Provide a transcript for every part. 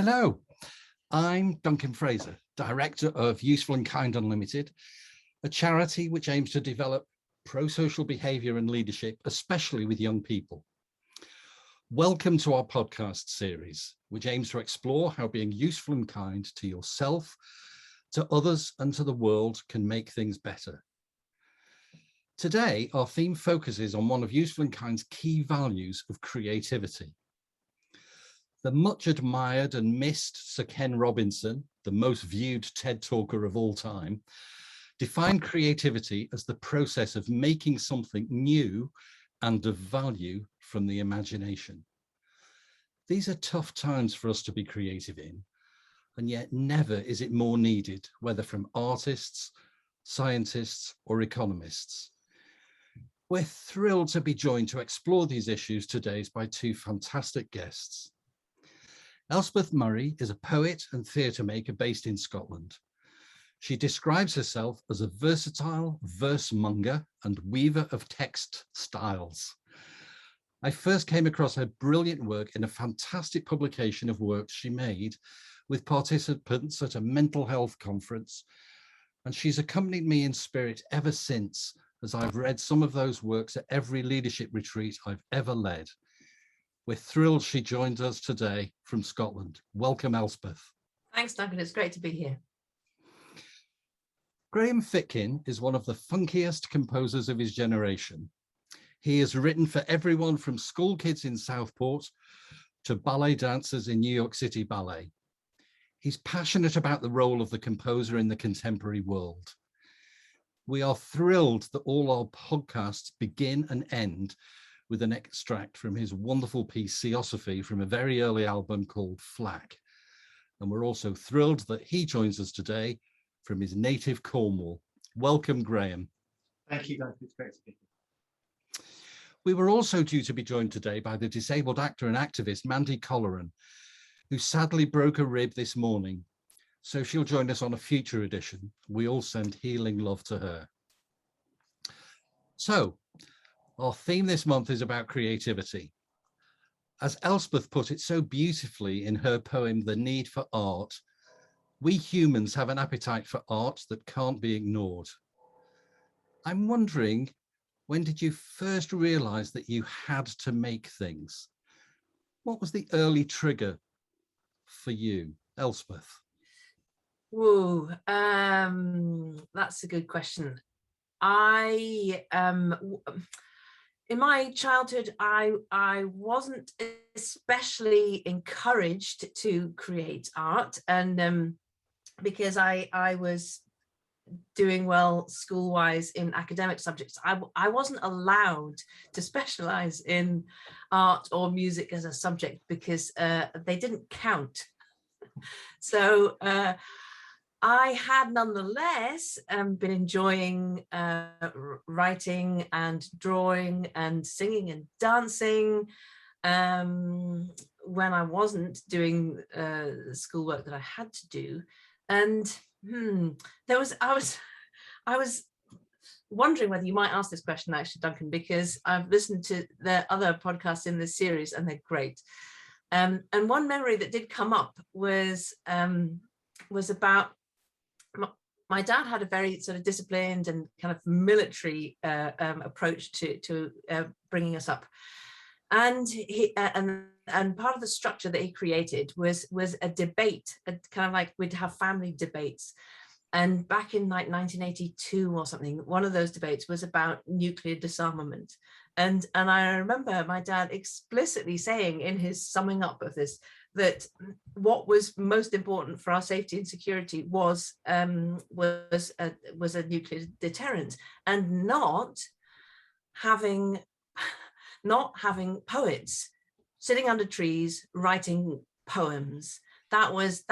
Hello, I'm Duncan Fraser, Director of Useful and Kind Unlimited, a charity which aims to develop pro-social behaviour and leadership, especially with young people. Welcome to our podcast series, which aims to explore how being useful and kind to yourself, to others and to the world can make things better. Today, our theme focuses on one of Useful and Kind's key values of creativity. The much admired and missed Sir Ken Robinson, the most viewed TED talker of all time, defined creativity as the process of making something new and of value from the imagination. These are tough times for us to be creative in, and yet never is it more needed, whether from artists, scientists, or economists. We're thrilled to be joined to explore these issues today by two fantastic guests. Elspeth Murray is a poet and theatre maker based in Scotland. She describes herself as a versatile versemonger and weaver of text styles. I first came across her brilliant work in a fantastic publication of works she made with participants at a mental health conference, and she's accompanied me in spirit ever since, as I've read some of those works at every leadership retreat I've ever led. We're thrilled she joins us today from Scotland. Welcome, Elspeth. Thanks, Duncan. It's great to be here. Graham Fitkin is one of the funkiest composers of his generation. He has written for everyone from school kids in Southport to ballet dancers in New York City Ballet. He's passionate about the role of the composer in the contemporary world. We are thrilled that all our podcasts begin and end with an extract from his wonderful piece, Theosophy, from a very early album called Flack. And we're also thrilled that he joins us today from his native Cornwall. Welcome, Graham. Thank you, guys. It's great to be here. We were also due to be joined today by the disabled actor and activist, Mandy Colleran, who sadly broke a rib this morning. So she'll join us on a future edition. We all send healing love to her. So, our theme this month is about creativity. As Elspeth put it so beautifully in her poem, The Need for Art, we humans have an appetite for art that can't be ignored. I'm wondering, when did you first realize that you had to make things? What was the early trigger for you, Elspeth? Whoa, that's a good question. In my childhood, I wasn't especially encouraged to create art, and because I was doing well school-wise in academic subjects, I wasn't allowed to specialize in art or music as a subject because they didn't count. So I had nonetheless been enjoying writing and drawing and singing and dancing when I wasn't doing schoolwork that I had to do. And I was wondering whether you might ask this question, actually, Duncan, because I've listened to the other podcasts in this series and they're great. And one memory that did come up was about my dad had a very sort of disciplined and kind of military approach to bringing us up, and and part of the structure that he created was a debate, kind of like we'd have family debates. And back in like 1982 or something, one of those debates was about nuclear disarmament. And I remember my dad explicitly saying in his summing up of this, that what was most important for our safety and security was a nuclear deterrent, and not having poets sitting under trees writing poems. That was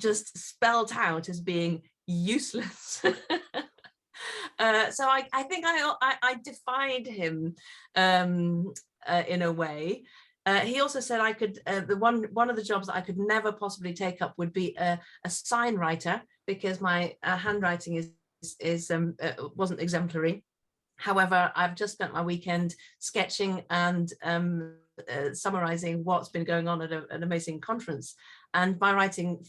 just spelled out as being useless. So I think I defied him in a way. He also said I could, one of the jobs that I could never possibly take up would be a sign writer, because my handwriting wasn't exemplary. However, I've just spent my weekend sketching and summarizing what's been going on at an amazing conference. And my writing,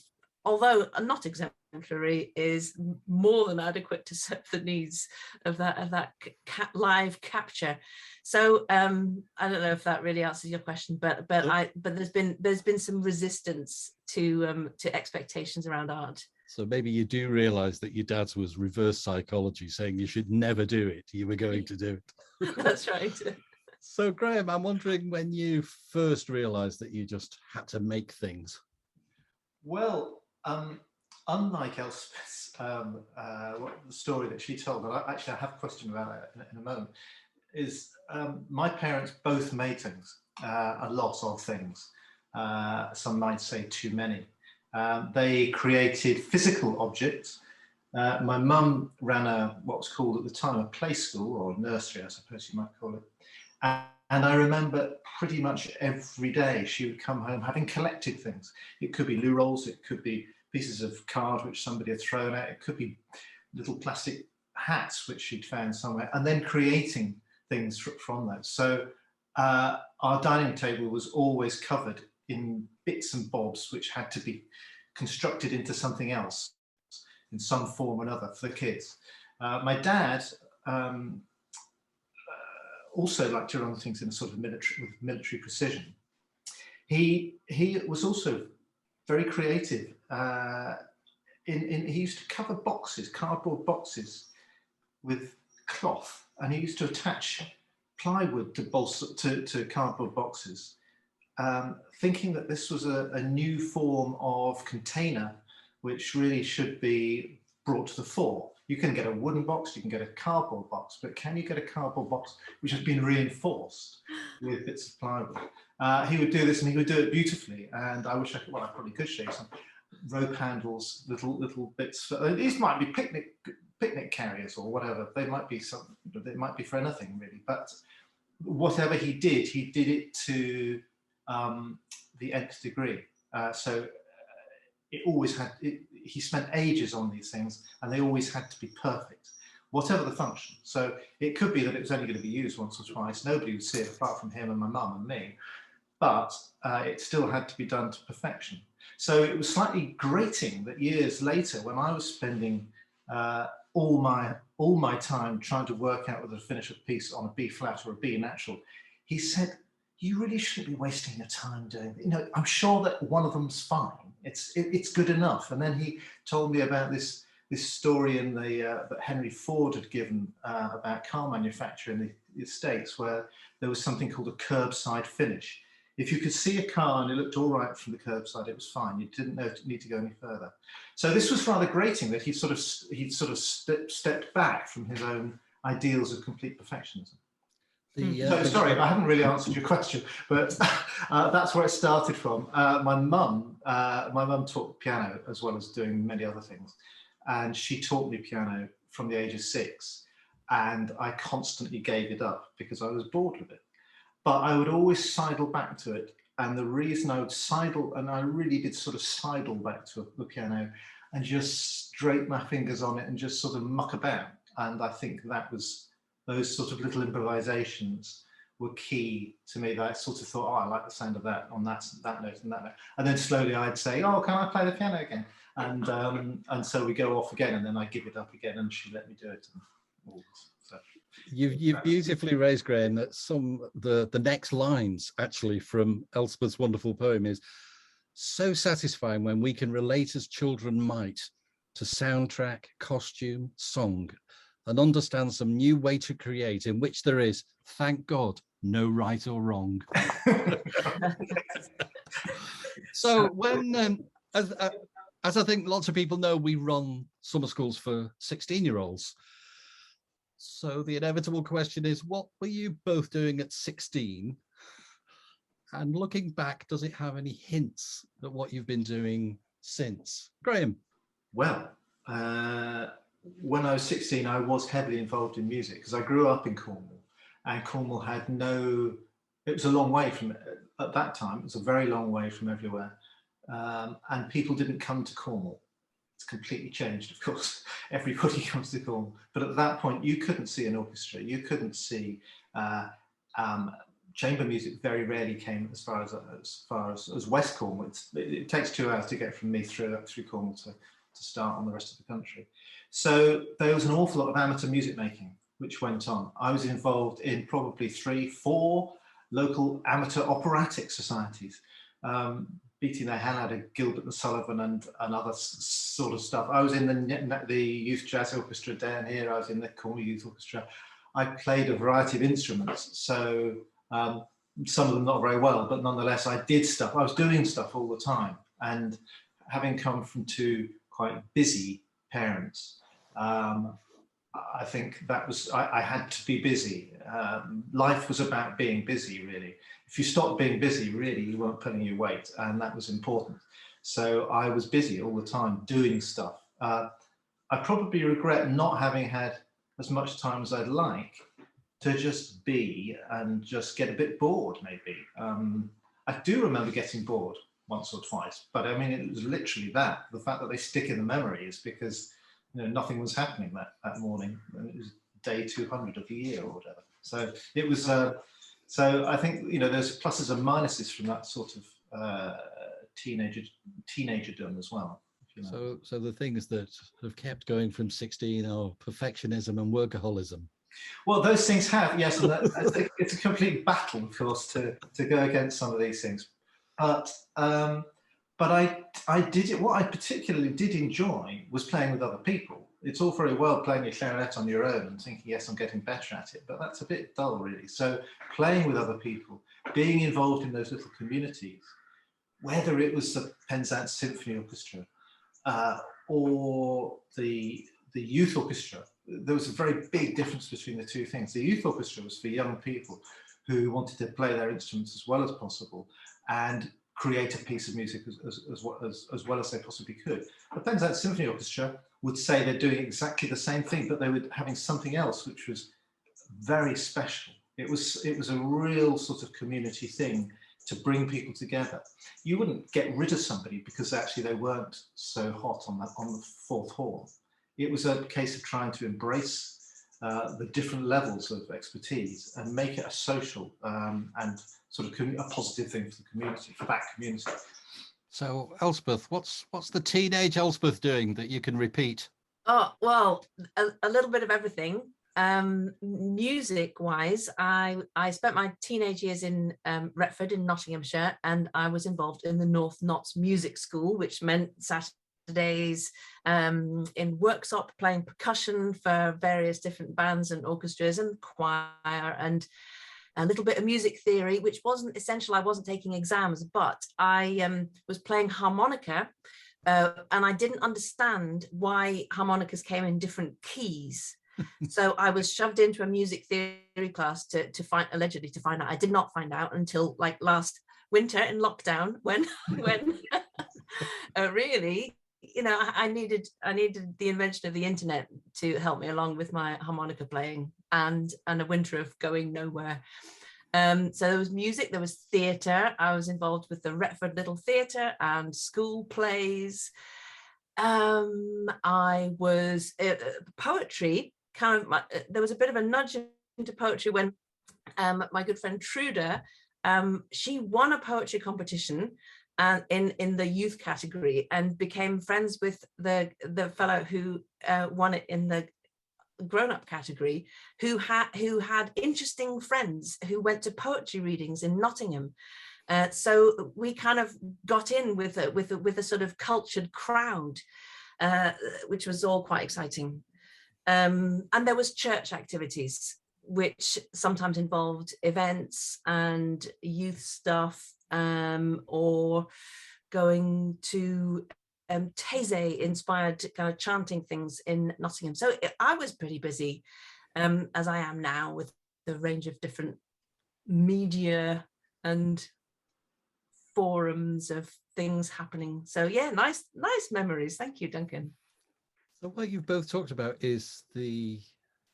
although not exemplary, is more than adequate to serve the needs of that live capture. So I don't know if that really answers your question, but there's been some resistance to expectations around art. So maybe you do realize that your dad's was reverse psychology, saying you should never do it. You were going to do it. That's right. So Graham, I'm wondering when you first realized that you just had to make things. Well, unlike Elspeth's the story that she told, but I have a question about that in a moment, is my parents both made things, a lot of things. Some might say too many. They created physical objects. My mum ran what was called at the time a play school, or nursery, I suppose you might call it. And I remember pretty much every day she would come home having collected things. It could be loo rolls, it could be pieces of card which somebody had thrown out, it could be little plastic hats which she'd found somewhere, and then creating things from those. So our dining table was always covered in bits and bobs which had to be constructed into something else in some form or another for the kids. My dad also liked to run things in a sort of military precision. He was also very creative. He used to cover boxes, cardboard boxes, with cloth, and he used to attach plywood to cardboard boxes, thinking that this was a new form of container which really should be brought to the fore. You can get a wooden box, you can get a cardboard box, but can you get a cardboard box which has been reinforced with bits of plywood? He would do this, and he would do it beautifully. And I wish I could, well, I probably could show you some rope handles, little bits. These might be picnic carriers or whatever. They might be for anything really. But whatever he did it to the nth degree. So it always had. He spent ages on these things, and they always had to be perfect, whatever the function. So it could be that it was only going to be used once or twice. Nobody would see it apart from him and my mum and me, but it still had to be done to perfection. So it was slightly grating that years later, when I was spending all my time trying to work out whether to finish a piece on a B flat or a B natural, he said, "You really shouldn't be wasting your time doing it. You know, I'm sure that one of them's fine. It's good enough." And then he told me about this story in that Henry Ford had given about car manufacture in the States, where there was something called a curbside finish. If you could see a car and it looked all right from the curbside, it was fine. You didn't need to go any further. So this was rather grating that he'd sort of stepped back from his own ideals of complete perfectionism. So sorry, I haven't really answered your question, but that's where it started from. My mum taught piano as well as doing many other things, and she taught me piano from the age of 6, and I constantly gave it up because I was bored with it. But I would always sidle back to it, and the reason I would sidle, and I really did sort of sidle back to the piano and just scrape my fingers on it and just sort of muck about, and I think that was. Those sort of little improvisations were key to me, that I sort of thought, oh, I like the sound of that on that note and that note. And then slowly I'd say, oh, can I play the piano again? And so we go off again, and then I give it up again, and she let me do it. So. You've beautifully raised, Graham, that the next lines actually from Elspeth's wonderful poem is so satisfying when we can relate as children might to soundtrack, costume, song, and understand some new way to create in which there is, thank God, no right or wrong. So when, as I think lots of people know, we run summer schools for 16-year-olds. So the inevitable question is, what were you both doing at 16? And looking back, does it have any hints at what you've been doing since? Graham? Well, when I was 16, I was heavily involved in music because I grew up in Cornwall, and Cornwall had it was a long way from, at that time, it was a very long way from everywhere. And people didn't come to Cornwall. It's completely changed, of course. Everybody comes to Cornwall. But at that point, you couldn't see an orchestra. You couldn't see chamber music very rarely came as far as West Cornwall. It takes 2 hours to get from me through Cornwall to start on the rest of the country. So there was an awful lot of amateur music making which went on. I was involved in probably 3, 4 local amateur operatic societies, beating their hell out of Gilbert and Sullivan and other sort of stuff. I was in the Youth Jazz Orchestra down here. I was in the Cornwall Youth Orchestra. I played a variety of instruments, so some of them not very well, but nonetheless I did stuff. I was doing stuff all the time, and having come from 2 quite busy parents, I think that was, I had to be busy. Life was about being busy, really. If you stopped being busy, really, you weren't pulling your weight, and that was important. So I was busy all the time doing stuff. I probably regret not having had as much time as I'd like to just be and just get a bit bored, maybe. I do remember getting bored once or twice, but I mean, it was literally that. The fact that they stick in the memory is because, you know, nothing was happening that morning, and it was day 200 of the year or whatever. So it was, so I think, you know, there's pluses and minuses from that sort of teenagerdom as well. You know. So the things that have kept going from 16 are perfectionism and workaholism. Well, those things have, yes, and it's a complete battle, of course, to go against some of these things. But I did it. What I particularly did enjoy was playing with other people. It's all very well playing your clarinet on your own and thinking, yes, I'm getting better at it, but that's a bit dull, really. So playing with other people, being involved in those little communities, whether it was the Penzance Symphony Orchestra or the youth orchestra, there was a very big difference between the 2 things. The youth orchestra was for young people who wanted to play their instruments as well as possible and create a piece of music as well as they possibly could. The Penzance Symphony Orchestra would say they're doing exactly the same thing, but they were having something else which was very special. It was a real sort of community thing to bring people together. You wouldn't get rid of somebody because actually they weren't so hot on the 4th horn. It was a case of trying to embrace the different levels of expertise and make it a social and sort of a positive thing for the community, for that community. So Elspeth, what's the teenage Elspeth doing that you can repeat? Oh, well, a little bit of everything. Music wise, I spent my teenage years in Retford in Nottinghamshire, and I was involved in the North Notts Music School, which meant Saturdays in workshop playing percussion for various different bands and orchestras and choir, and a little bit of music theory, which wasn't essential. I wasn't taking exams, but I was playing harmonica, and I didn't understand why harmonicas came in different keys. So I was shoved into a music theory class to find, allegedly to find out. I did not find out until like last winter in lockdown, when really, you know, I needed the invention of the internet to help me along with my harmonica playing, and a winter of going nowhere. So there was music, there was theatre. I was involved with the Retford Little Theatre and school plays. I was poetry. There was a bit of a nudge into poetry when my good friend Truda, she won a poetry competition in the youth category and became friends with the fellow who won it in the grown-up category, who had interesting friends who went to poetry readings in Nottingham. So we kind of got in with a sort of cultured crowd, which was all quite exciting. And there was church activities, which sometimes involved events and youth stuff, or going to Taizé inspired kind of chanting things in Nottingham. So I was pretty busy, as I am now, with the range of different media and forums of things happening. So yeah, nice memories. Thank you, Duncan. So what you've both talked about is the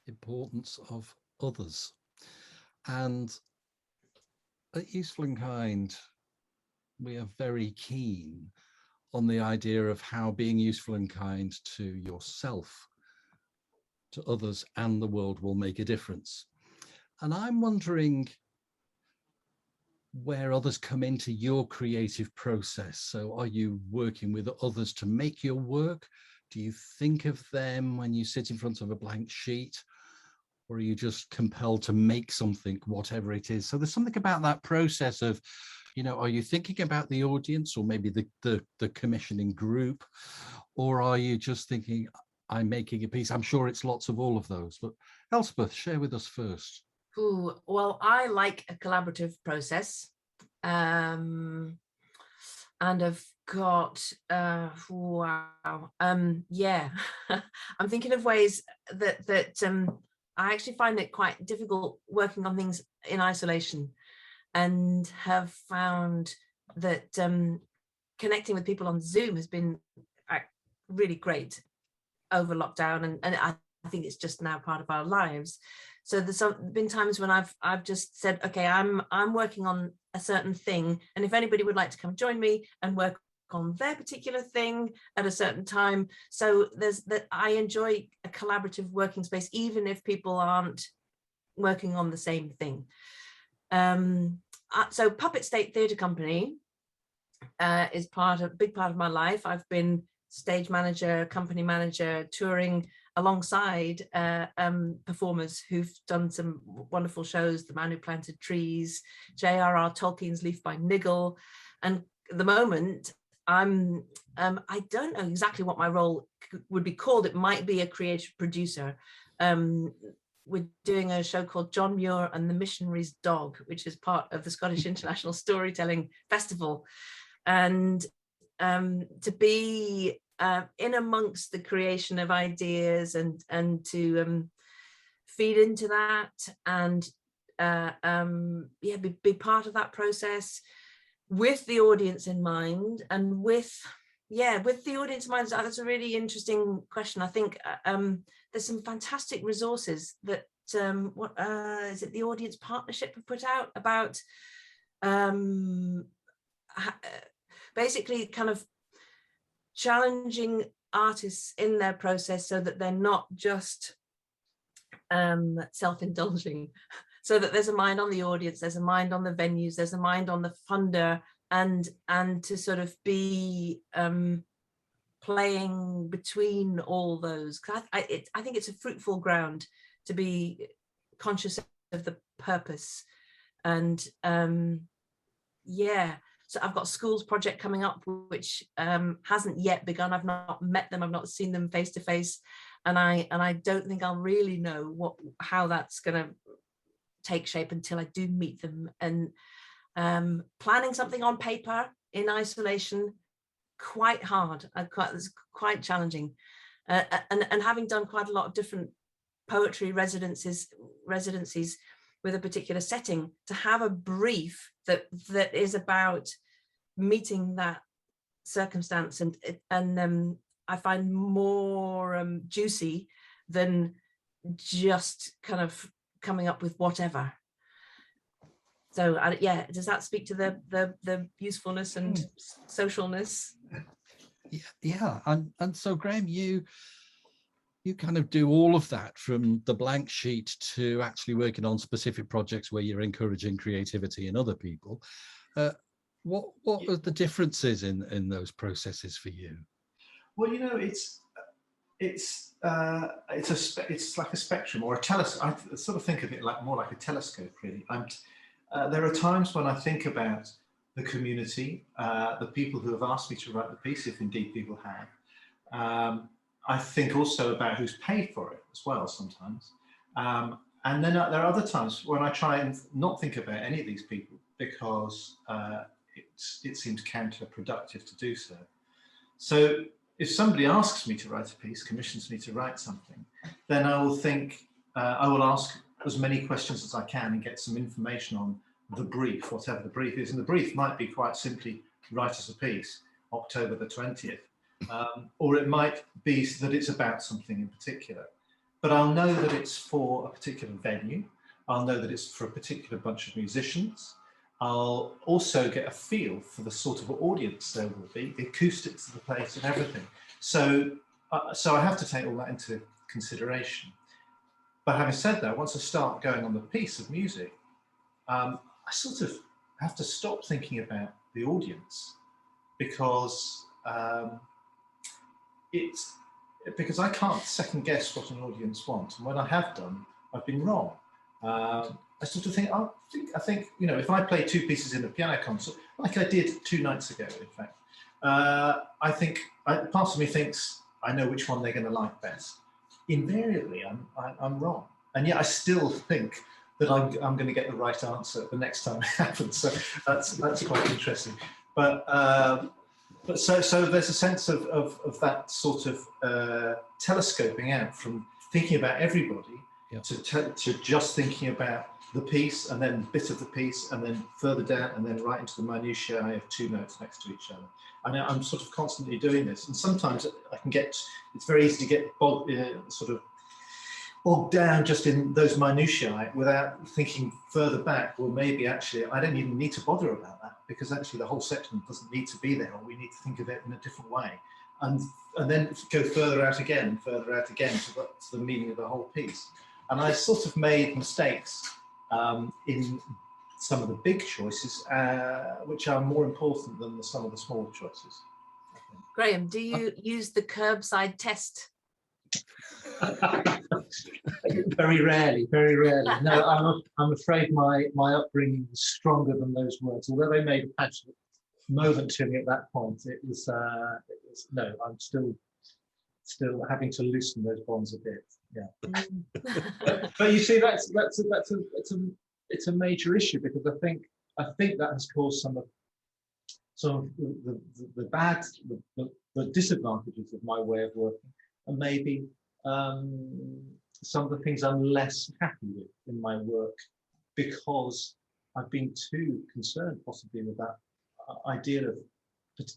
importance of others. And at Useful and Kind, we are very keen on the idea of how being useful and kind to yourself, to others and the world will make a difference. And I'm wondering, where others come into your creative process. So are you working with others to make your work? Do you think of them when you sit in front of a blank sheet? Or are you just compelled to make something, whatever it is? So there's something about that process of, you know, are you thinking about the audience or maybe the commissioning group? Or are you just thinking, I'm making a piece? I'm sure it's lots of all of those. But Elspeth, share with us first. Ooh, well, I like a collaborative process. And I've got, wow, yeah, I'm thinking of ways that I actually find it quite difficult working on things in isolation, and have found that connecting with people on Zoom has been really great over lockdown, and I think it's just now part of our lives. So there's been times when I've just said, okay, I'm working on a certain thing, and if anybody would like to come join me and work on their particular thing at a certain time. So there's that. I enjoy a collaborative working space, even if people aren't working on the same thing. So Puppet State Theatre Company is a big part of my life. I've been stage manager, company manager, touring alongside performers who've done some wonderful shows, The Man Who Planted Trees, J.R.R. Tolkien's Leaf by Niggle. And at the moment, I don't know exactly what my role would be called. It might be a creative producer. We're doing a show called John Muir and the Missionary's Dog, which is part of the Scottish International Storytelling Festival. And to be in amongst the creation of ideas and to feed into that and be part of that process with the audience in mind, and with the audience in mind. That's a really interesting question. I think there's some fantastic resources that what is it, the Audience Partnership have put out about basically kind of challenging artists in their process so that they're not just self-indulging, so that there's a mind on the audience, there's a mind on the venues, there's a mind on the funder, and to sort of be playing between all those. I think it's a fruitful ground to be conscious of the purpose. And so I've got a schools project coming up, which hasn't yet begun. I've not met them, I've not seen them face to face, and I don't think I'll really know how that's going to take shape until I do meet them. And planning something on paper in isolation, quite hard, it's quite challenging, and having done quite a lot of different poetry residencies with a particular setting, to have a brief that is about meeting that circumstance and I find more juicy than just kind of coming up with whatever. So does that speak to the usefulness and socialness? Yeah, and so Graham, you kind of do all of that, from the blank sheet to actually working on specific projects where you're encouraging creativity in other people. What are the differences in those processes for you? Well, you know, it's like a spectrum or a telescope. I sort of think of it more like a telescope, really. There are times when I think about the community, the people who have asked me to write the piece, if indeed people have. I think also about who's paid for it as well sometimes. And then there are other times when I try and not think about any of these people, because it seems counterproductive to do so. So if somebody asks me to write a piece, commissions me to write something, then I will ask as many questions as I can and get some information on the brief, whatever the brief is. And the brief might be quite simply, write us a piece, October the 20th. Or it might be that it's about something in particular. But I'll know that it's for a particular venue. I'll know that it's for a particular bunch of musicians. I'll also get a feel for the sort of audience there will be, the acoustics of the place and everything. So I have to take all that into consideration. But having said that, once I start going on the piece of music, I sort of have to stop thinking about the audience, because because I can't second guess what an audience wants, and when I have done, I've been wrong. I sort of think, I think, you know, if I play two pieces in a piano concert, like I did 2 nights ago, in fact, I think part of me thinks I know which one they're going to like best. Invariably, I'm wrong, and yet I still think that I'm going to get the right answer the next time it happens. So that's quite interesting. But so there's a sense of that sort of telescoping out from thinking about everybody, yeah, to just thinking about the piece, and then a bit of the piece, and then further down, and then right into the minutiae of 2 notes next to each other. And I'm sort of constantly doing this, and sometimes I can get, it's very easy to get bogged down just in those minutiae without thinking further back. Well, maybe actually I don't even need to bother about that, because actually the whole section doesn't need to be there, or we need to think of it in a different way, and then go further out again to the meaning of the whole piece. And I sort of made mistakes in some of the big choices, which are more important than some of the smaller choices. Graham, do you use the curbside test? Very rarely. No, I'm afraid my upbringing was stronger than those words. Although they made a passionate moment to me at that point, it was no. I'm still having to loosen those bonds a bit. Yeah. But you see, it's a major issue, because I think that has caused some of the disadvantages of my way of working, and maybe some of the things I'm less happy with in my work, because I've been too concerned possibly with that idea of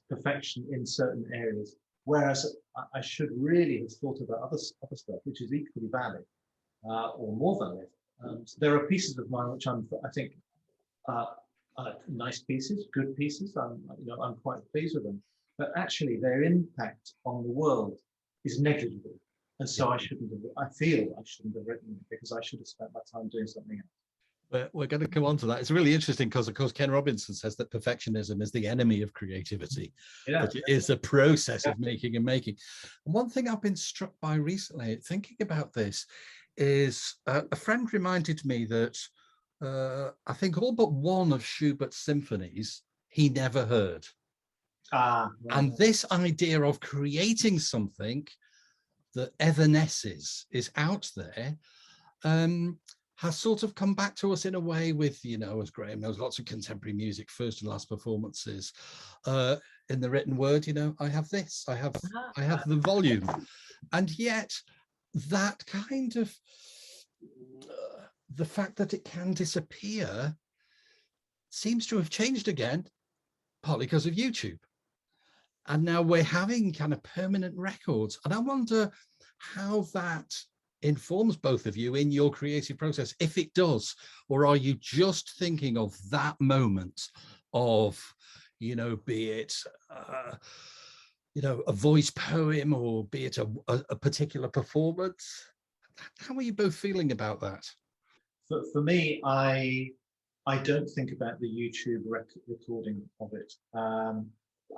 perfection in certain areas, whereas I should really have thought about other stuff which is equally valid, or more valid. So there are pieces of mine which I think nice pieces, good pieces. I'm quite pleased with them, but actually their impact on the world is negligible. And so I feel I shouldn't have written it, because I should have spent my time doing something else. We're going to come on to that. It's really interesting because, of course, Ken Robinson says that perfectionism is the enemy of creativity, that it is a process of making and making. And one thing I've been struck by recently, thinking about this, is a friend reminded me that I think all but one of Schubert's symphonies he never heard. And this idea of creating something that evanesces, is out there, has sort of come back to us in a way with, you know, as Graham knows, lots of contemporary music, first and last performances. In the written word, you know, I have this, I have the volume. And yet that kind of, the fact that it can disappear seems to have changed again, partly because of YouTube. And now we're having kind of permanent records. And I wonder how that informs both of you in your creative process, if it does, or are you just thinking of that moment of, you know, be it, you know, a voice poem, or be it a particular performance? How are you both feeling about that? For me, I don't think about the YouTube recording of it.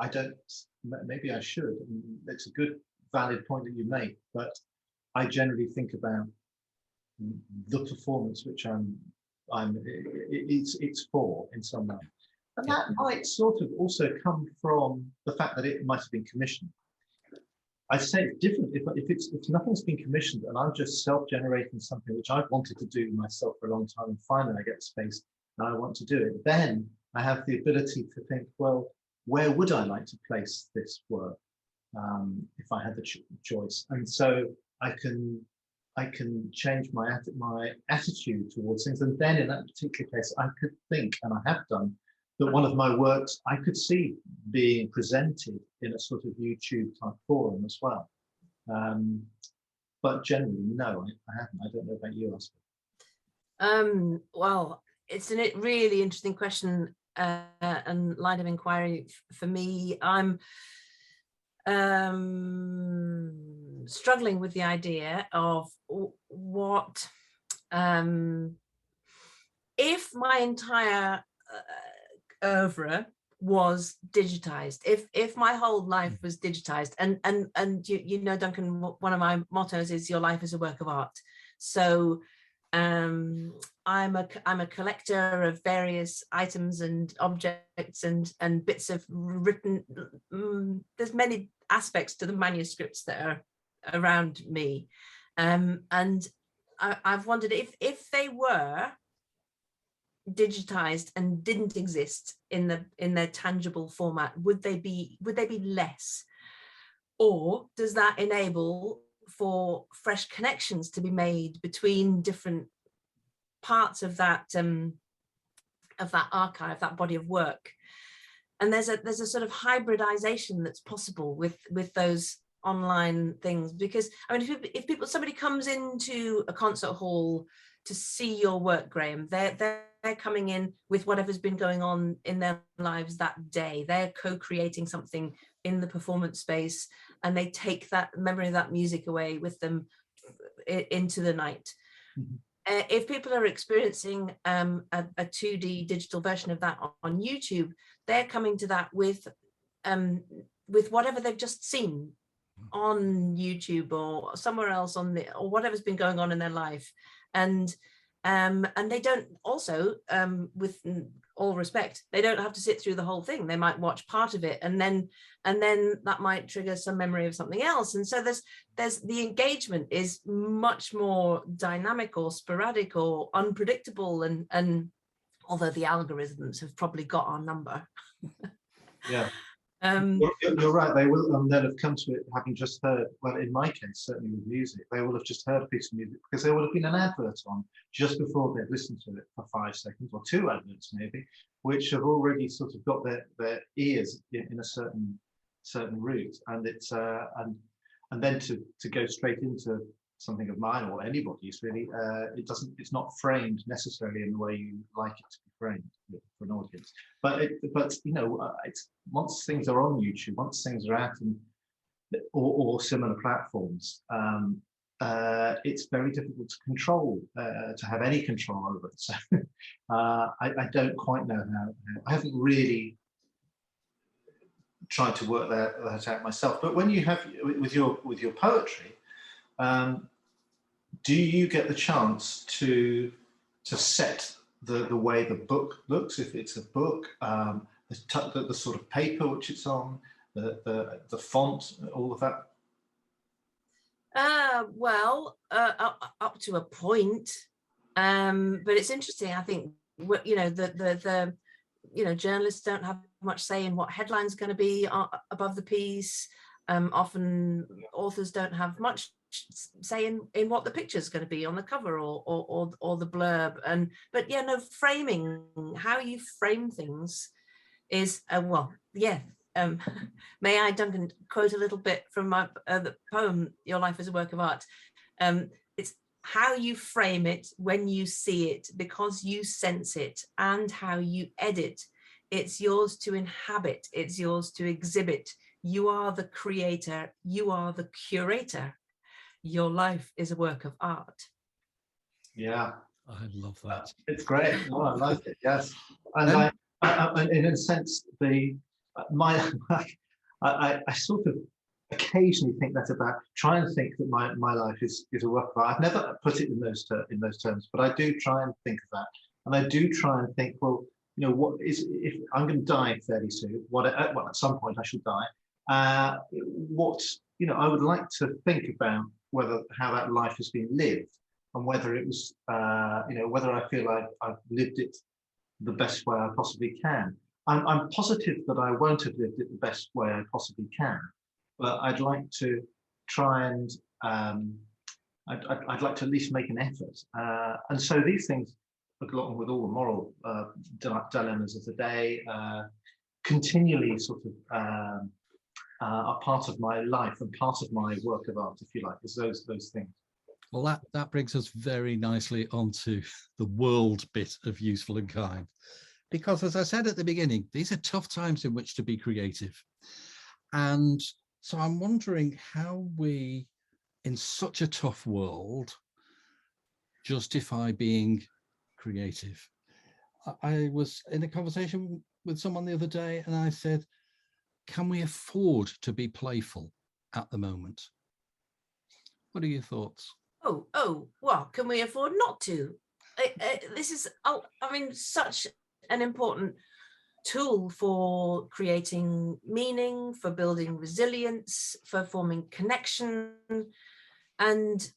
I don't. Maybe I should. It's a good, valid point that you make, but I generally think about the performance which it's for in some way, and that might sort of also come from the fact that it might have been commissioned. I'd say it's different if nothing's been commissioned and I'm just self-generating something which I've wanted to do myself for a long time, and finally I get the space and I want to do it. Then I have the ability to think, well, where would I like to place this work if I had the choice? And so I can change my attitude towards things. And then in that particular case, I could think, and I have done, that one of my works I could see being presented in a sort of YouTube type forum as well. But generally, no, I haven't. I don't know about you, Elspeth. Well, it's a really interesting question and line of inquiry for me. I'm struggling with the idea of what if my entire oeuvre was digitized, if my whole life was digitized, and you know, Duncan, one of my mottos is your life is a work of art. So I'm a collector of various items and objects and bits of written, there's many aspects to the manuscripts that are around me, and I've wondered if they were digitized and didn't exist in their tangible format, would they be less, or does that enable for fresh connections to be made between different parts of that archive, that body of work? And there's a sort of hybridization that's possible with those online things, because I mean, if somebody comes into a concert hall to see your work, Graham, they're coming in with whatever's been going on in their lives that day. They're co-creating something in the performance space, and they take that memory of that music away with them into the night. Mm-hmm. If people are experiencing a 2D digital version of that on YouTube, they're coming to that with whatever they've just seen on YouTube or somewhere else or whatever's been going on in their life, and they don't also, with all respect, they don't have to sit through the whole thing. They might watch part of it, and then that might trigger some memory of something else. And so there's the engagement is much more dynamic or sporadic or unpredictable, and although the algorithms have probably got our number. Yeah. You're right, they will then have come to it having just heard, well, in my case, certainly with music, they will have just heard a piece of music because there will have been an advert on just before they've listened to it for 5 seconds, or 2 adverts maybe, which have already sort of got their ears in a certain route. And it's and then to go straight into something of mine or anybody's really, it's not framed necessarily in the way you like it to be framed for an audience. But you know, it's once things are on YouTube, once things are out or similar platforms, it's very difficult to control, to have any control over it. So I don't quite know how. I haven't really tried to work that out myself. But when you have with your poetry, do you get the chance to set the way the book looks, if it's a book, the sort of paper which it's on, the font, all of that? Well, up to a point, but it's interesting. I think you know the journalists don't have much say in what headline's going to be above the piece. Often authors don't have much say in what the picture's going to be on the cover or the blurb. But yeah, no, framing, how you frame things is may I, Duncan, quote a little bit from my the poem Your Life is a Work of Art. It's how you frame it when you see it, because you sense it, and how you edit. It's yours to inhabit, it's yours to exhibit. You are the creator, you are the curator. Your life is a work of art. Yeah, I love that. It's great. Oh, I like it. Yes, and I in a sense, I sort of occasionally think that about, try and think that my life is a work of art. I've never put it in those terms, but I do try and think of that, and I do try and think, well, you know, what is, if I'm going to die fairly soon? Well, at some point I shall die. What, you know, I would like to think about how that life has been lived, and whether it was, you know, whether I feel I've lived it the best way I possibly can. I'm positive that I won't have lived it the best way I possibly can, but I'd like to try and I'd like to at least make an effort. And so these things, along with all the moral dilemmas of the day, continually sort of are part of my life and part of my work of art, if you like, is those things. Well, that brings us very nicely onto the world bit of Useful and Kind, because as I said at the beginning, these are tough times in which to be creative. And so I'm wondering how we, in such a tough world, justify being creative. I was in a conversation with someone the other day and I said, can we afford to be playful at the moment? What are your thoughts? Well, can we afford not to? This is, I mean, such an important tool for creating meaning, for building resilience, for forming connection. And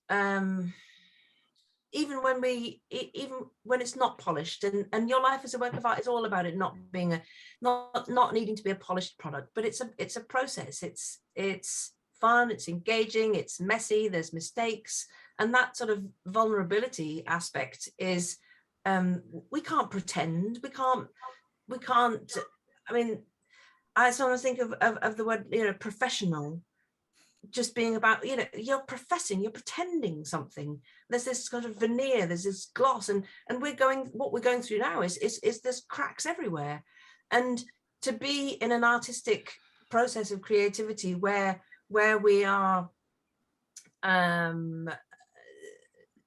even when it's not polished, and your life as a work of art is all about it not being not needing to be a polished product, but it's a process. It's fun, it's engaging, it's messy, there's mistakes, and that sort of vulnerability aspect is we can't pretend, we can't I mean, I sometimes think of the word, professional just being about, you're pretending something. There's this sort of veneer, there's this gloss, and what we're going through now is there's cracks everywhere. And to be in an artistic process of creativity where we are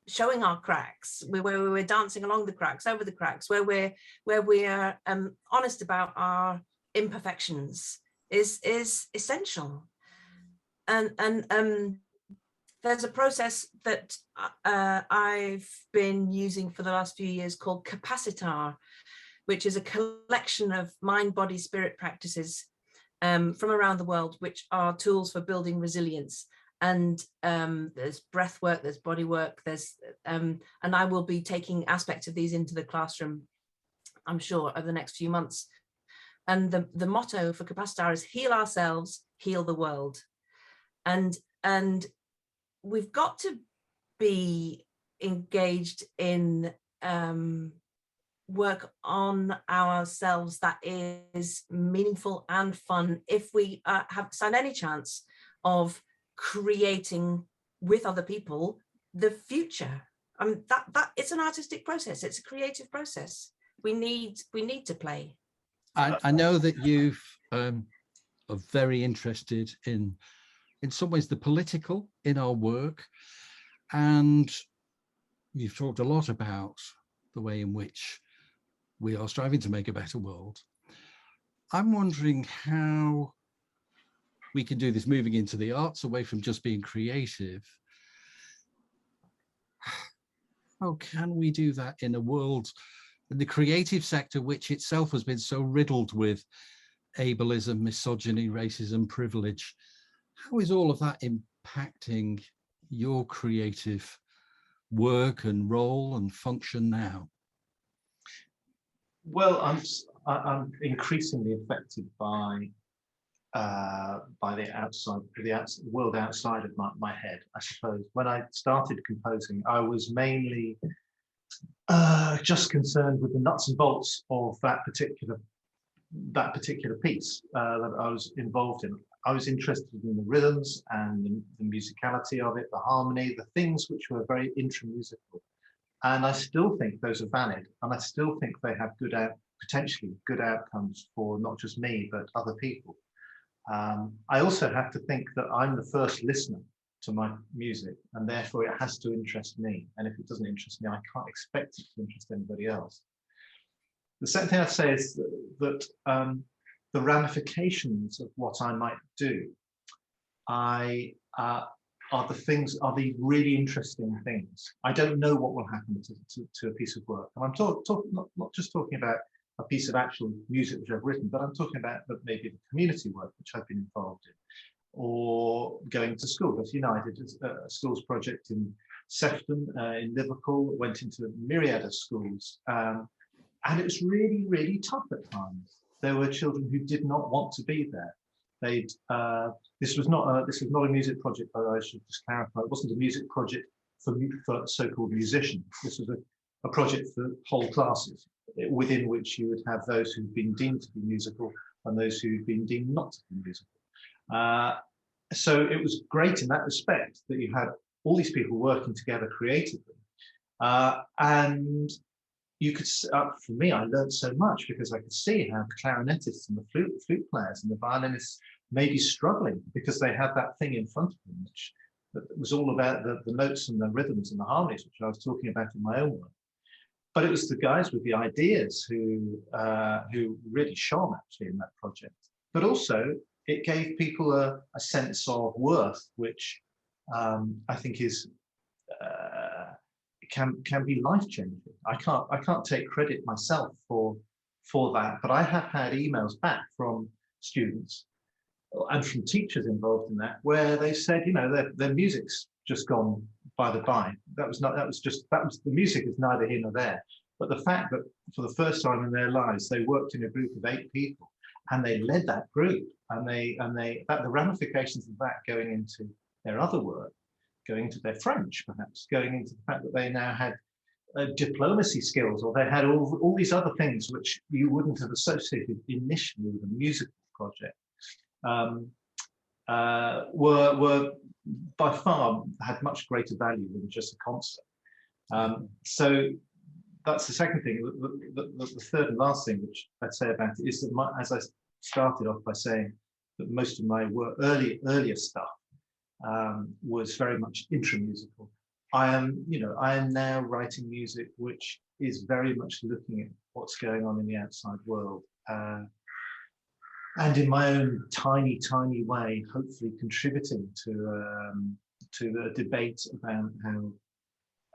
showing our cracks, where we're dancing along the cracks, over the cracks, where we are honest about our imperfections is essential. And there's a process that I've been using for the last few years called Capacitar, which is a collection of mind, body, spirit practices from around the world, which are tools for building resilience. And there's breath work, there's body work, there's and I will be taking aspects of these into the classroom, I'm sure, over the next few months. And the motto for Capacitar is heal ourselves, heal the world. And we've got to be engaged in work on ourselves that is meaningful and fun if we stand any chance of creating with other people the future. That it's an artistic process, it's a creative process. We need to play. I know that you've are very interested in some ways the political in our work, and you've talked a lot about the way in which we are striving to make a better world. I'm wondering how we can do this moving into the arts, away from just being creative. How can we do that in a world, in the creative sector, which itself has been so riddled with ableism, misogyny, racism, privilege? How is all of that impacting your creative work and role and function now? Well, I'm increasingly affected by the world outside of my head, I suppose. When I started composing, I was mainly just concerned with the nuts and bolts of that particular piece that I was involved in. I was interested in the rhythms and the musicality of it, the harmony, the things which were very intramusical. And I still think those are valid, and I still think they have potentially good outcomes for not just me, but other people. I also have to think that I'm the first listener to my music, and therefore it has to interest me. And if it doesn't interest me, I can't expect it to interest anybody else. The second thing I'd say is that the ramifications of what I might do are the really interesting things. I don't know what will happen to a piece of work. And I'm not just talking about a piece of actual music which I've written, but I'm talking about maybe the community work which I've been involved in, or going to school. As you know, I did a schools project in Sefton, in Liverpool, went into a myriad of schools. And it was really, really tough at times. There were children who did not want to be there. This was not a music project, but I should just clarify. It wasn't a music project for so-called musicians. This was a project for whole classes, within which you would have those who've been deemed to be musical and those who've been deemed not to be musical. So it was great in that respect that you had all these people working together creatively, and you could, for me, I learned so much because I could see how the clarinetists and the flute players and the violinists may be struggling because they had that thing in front of them, which was all about the notes and the rhythms and the harmonies, which I was talking about in my own work. but it was the guys with the ideas who really shone actually in that project. But also it gave people a sense of worth, which I think is can be life-changing. I can't take credit myself for that, but I have had emails back from students and from teachers involved in that where they said, you know, their music's just gone by the by. The music is neither here nor there. But the fact that for the first time in their lives, they worked in a group of 8 people and they led that group, and the ramifications of that going into their other work, going into their French, perhaps, going into the fact that they now had diplomacy skills, or they had all these other things which you wouldn't have associated initially with a musical project, were by far had much greater value than just a concert. So that's the second thing. The third and last thing which I'd say about it is that as I started off by saying that most of my work, earlier stuff, was very much intramusical. I am now writing music which is very much looking at what's going on in the outside world, and in my own tiny way, hopefully contributing to the debate about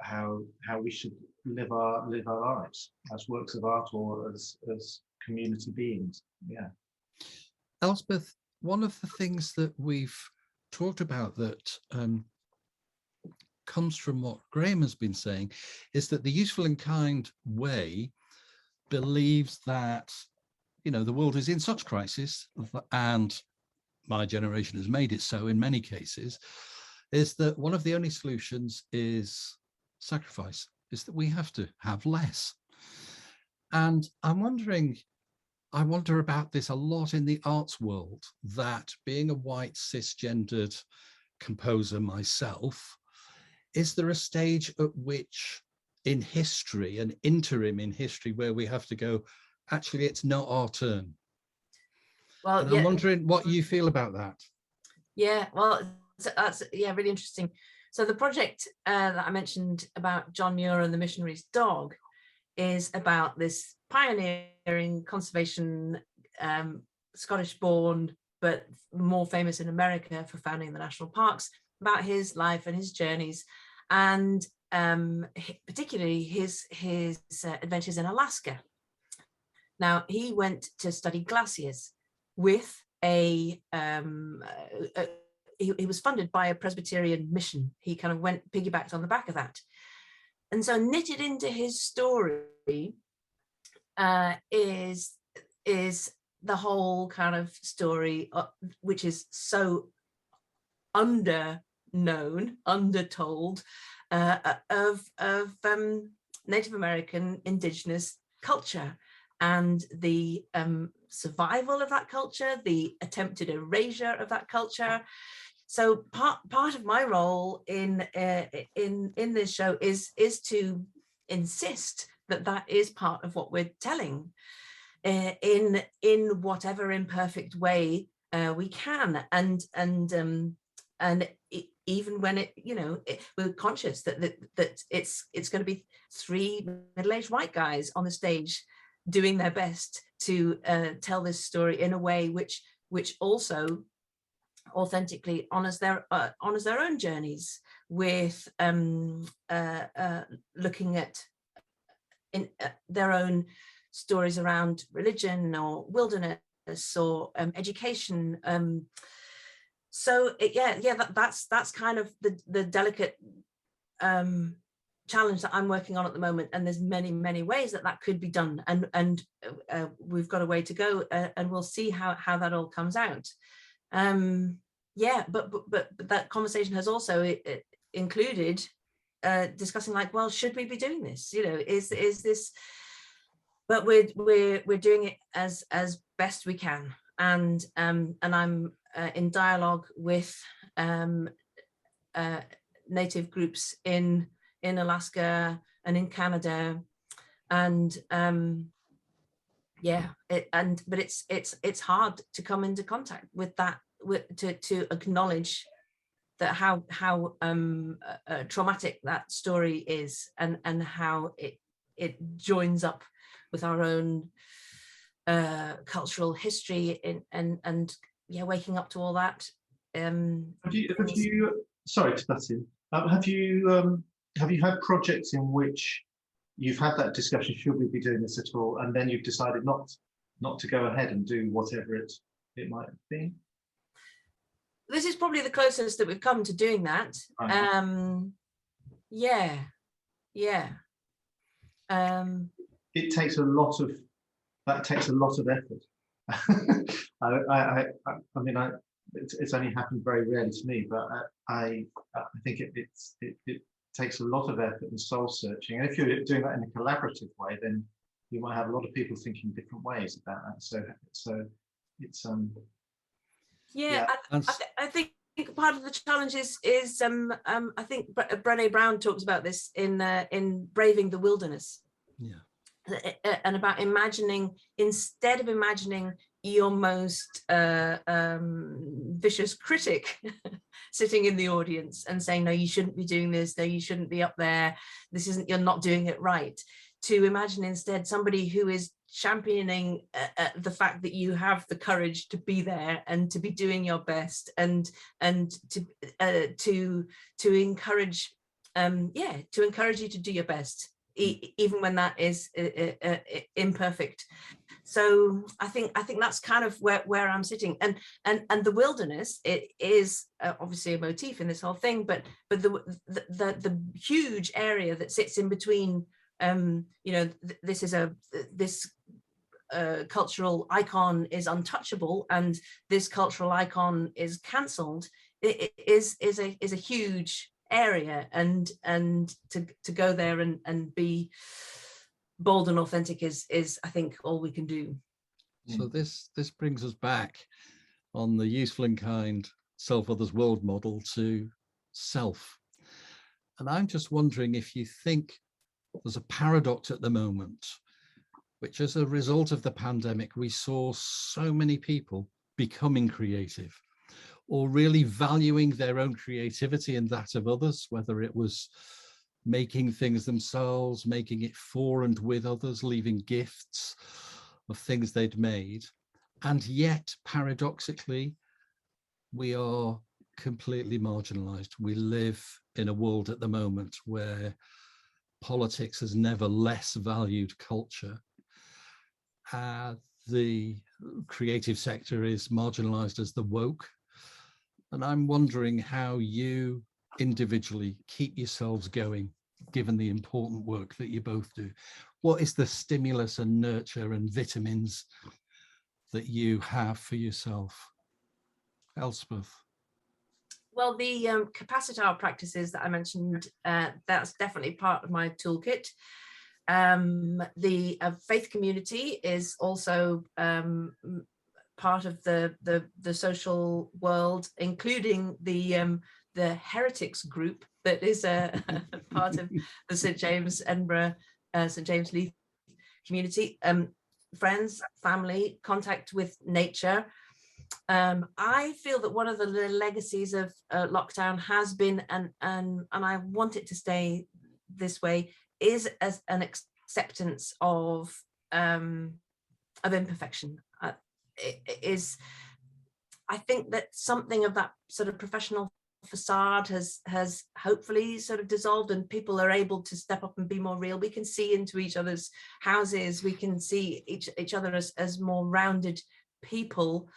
how we should live our lives as works of art or as community beings. Yeah. Elspeth, one of the things that we've talked about that comes from what Graham has been saying is that the useful and kind way believes that, you know, the world is in such crisis, and my generation has made it so in many cases, is that one of the only solutions is sacrifice, is that we have to have less. And I wonder about this a lot in the arts world, that being a white cisgendered composer myself, is there a stage at which in history, an interim in history, where we have to go, actually, it's not our turn? Well, and I'm wondering what you feel about that. Yeah, well, that's really interesting. So the project that I mentioned about John Muir and the missionary's dog is about this pioneering conservation, Scottish-born, but more famous in America for founding the national parks, about his life and his journeys, and particularly his adventures in Alaska. Now, he went to study glaciers with he was funded by a Presbyterian mission. He kind of piggybacked on the back of that. And so knitted into his story is the whole kind of story, which is so undertold, of Native American indigenous culture and the survival of that culture, the attempted erasure of that culture. So part of my role in this show is to insist that is part of what we're telling, in whatever imperfect way we can, and even when it, you know, we're conscious that it's going to be 3 middle-aged white guys on the stage doing their best to tell this story in a way which also authentically honors their own journeys, with looking at their own stories around religion or wilderness or education. So that's kind of the delicate challenge that I'm working on at the moment, and there's many ways that could be done, and we've got a way to go, and we'll see how that all comes out. But that conversation has also included discussing, like, well, should we be doing this? You know, is this? But we're doing it as best we can, and I'm in dialogue with native groups in Alaska and in Canada, and but it's hard to come into contact with that, to acknowledge that how traumatic that story is, and how it it joins up with our own cultural history and yeah, waking up to all that. Have you sorry to butt in, have you had projects in which you've had that discussion, should we be doing this at all, and then you've decided not to go ahead and do whatever it might be? This is probably the closest that we've come to doing that. Yeah. It takes a lot of effort. I mean, it's only happened very rarely to me, but I think it takes a lot of effort and soul searching. And if you're doing that in a collaborative way, then you might have a lot of people thinking different ways about that. So it's yeah. I think part of the challenge is I think Brené Brown talks about this in Braving the Wilderness. Yeah. And about imagining, instead of imagining your most vicious critic sitting in the audience and saying, no, you shouldn't be doing this, no, you shouldn't be up there, this isn't, you're not doing it right, to imagine instead somebody who is championing the fact that you have the courage to be there and to be doing your best, and to encourage to encourage you to do your best, even when that is imperfect. So I think that's kind of where I'm sitting, and the wilderness, it is obviously a motif in this whole thing, but the huge area that sits in between, this cultural icon is untouchable and this cultural icon is cancelled, it is a huge area, and to go there and be bold and authentic is I think all we can do. So this brings us back on the useful and kind self others world model to self, and I'm just wondering if you think there's a paradox at the moment, which as a result of the pandemic we saw so many people becoming creative, or really valuing their own creativity and that of others, whether it was making things themselves, making it for and with others, leaving gifts of things they'd made. And yet, paradoxically, we are completely marginalized. We live in a world at the moment where politics has never less valued culture. The creative sector is marginalized as the woke. And I'm wondering how you individually keep yourselves going, given the important work that you both do. What is the stimulus and nurture and vitamins that you have for yourself? Elspeth. Well, the capacitar practices that I mentioned, that's definitely part of my toolkit. The faith community is also part of the social world, including the heretics group that is a part of the St James Edinburgh, St James Leith community. Friends, family, contact with nature. I feel that one of the legacies of lockdown has been, and I want it to stay this way, is as an acceptance of imperfection. I think that something of that sort of professional facade has hopefully sort of dissolved, and people are able to step up and be more real. We can see into each other's houses, we can see each other as more rounded people.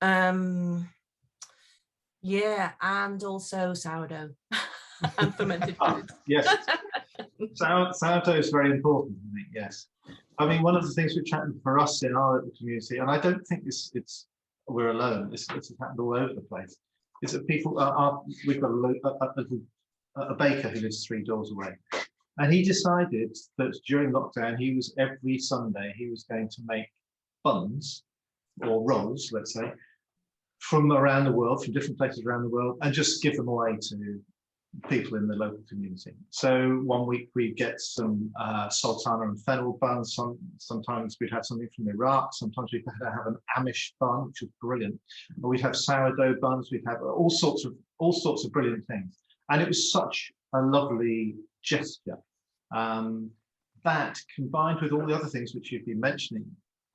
Yeah, and also sourdough and fermented foods. Yes, sourdough is very important, I think. Yes, I mean, one of the things which happened for us in our community, and I don't think we're alone. It's happened all over the place. Is that people we've got a baker who lives 3 doors away, and he decided that during lockdown every Sunday he was going to make buns or rolls, let's say, from around the world, from different places around the world, and just give them away to people in the local community. So one week we'd get some sultana and fennel buns. Sometimes we'd have something from Iraq. Sometimes we'd have an Amish bun, which was brilliant. Or we'd have sourdough buns. We'd have all sorts of brilliant things. And it was such a lovely gesture. that, combined with all the other things which you've been mentioning,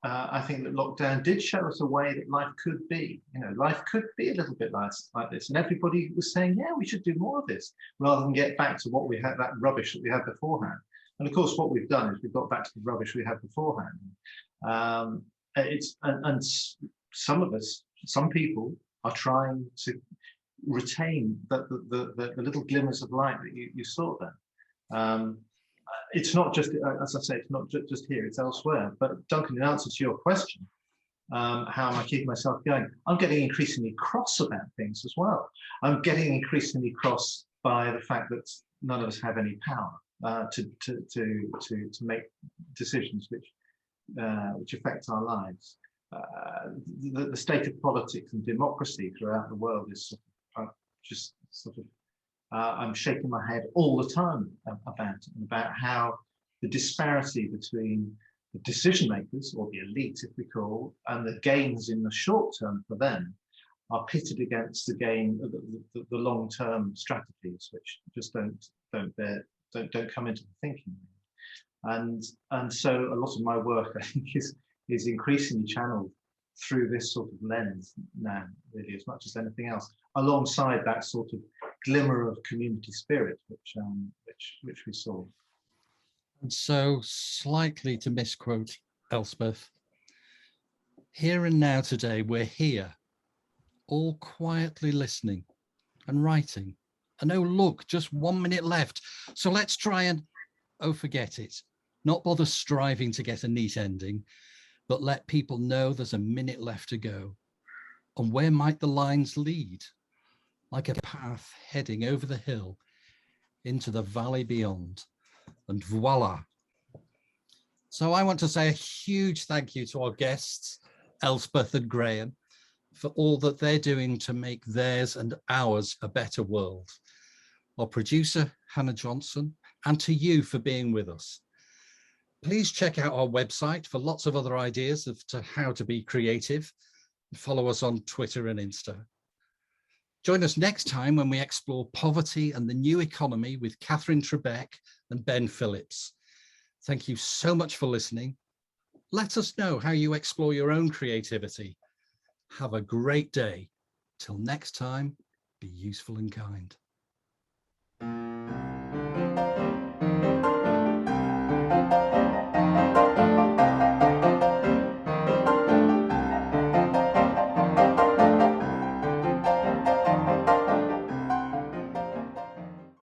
I think that lockdown did show us a way that life could be. You know, life could be a little bit like this. And everybody was saying, yeah, we should do more of this, rather than get back to what we had, that rubbish that we had beforehand. And of course, what we've done is we've got back to the rubbish we had beforehand. And some of us, some people are trying to retain the little glimmers of light that you saw there. It's not just, as I say, it's not just here, it's elsewhere. But Duncan, in answer to your question, how am I keeping myself going? I'm getting increasingly cross about things as well. I'm getting increasingly cross by the fact that none of us have any power to make decisions which affect our lives. The state of politics and democracy throughout the world is just sort of, I'm shaking my head all the time about how the disparity between the decision makers, or the elite, if we call, and the gains in the short term for them are pitted against the gain, the long-term strategies, which just don't come into the thinking. And so a lot of my work, I think, is increasingly channeled through this sort of lens now, really, as much as anything else, alongside that sort of glimmer of community spirit, which we saw. And so, slightly to misquote Elspeth, here and now today, we're here, all quietly listening and writing. And oh, look, just 1 minute left. So let's try and, oh, forget it. Not bother striving to get a neat ending, but let people know there's a minute left to go. And where might the lines lead? Like a path heading over the hill into the valley beyond. And voila. So I want to say a huge thank you to our guests, Elspeth and Graham, for all that they're doing to make theirs and ours a better world. Our producer, Hannah Johnson, and to you for being with us. Please check out our website for lots of other ideas as to how to be creative. Follow us on Twitter and Insta. Join us next time when we explore poverty and the new economy with Catherine Trebek and Ben Phillips. Thank you so much for listening. Let us know how you explore your own creativity. Have a great day. Till next time, be useful and kind.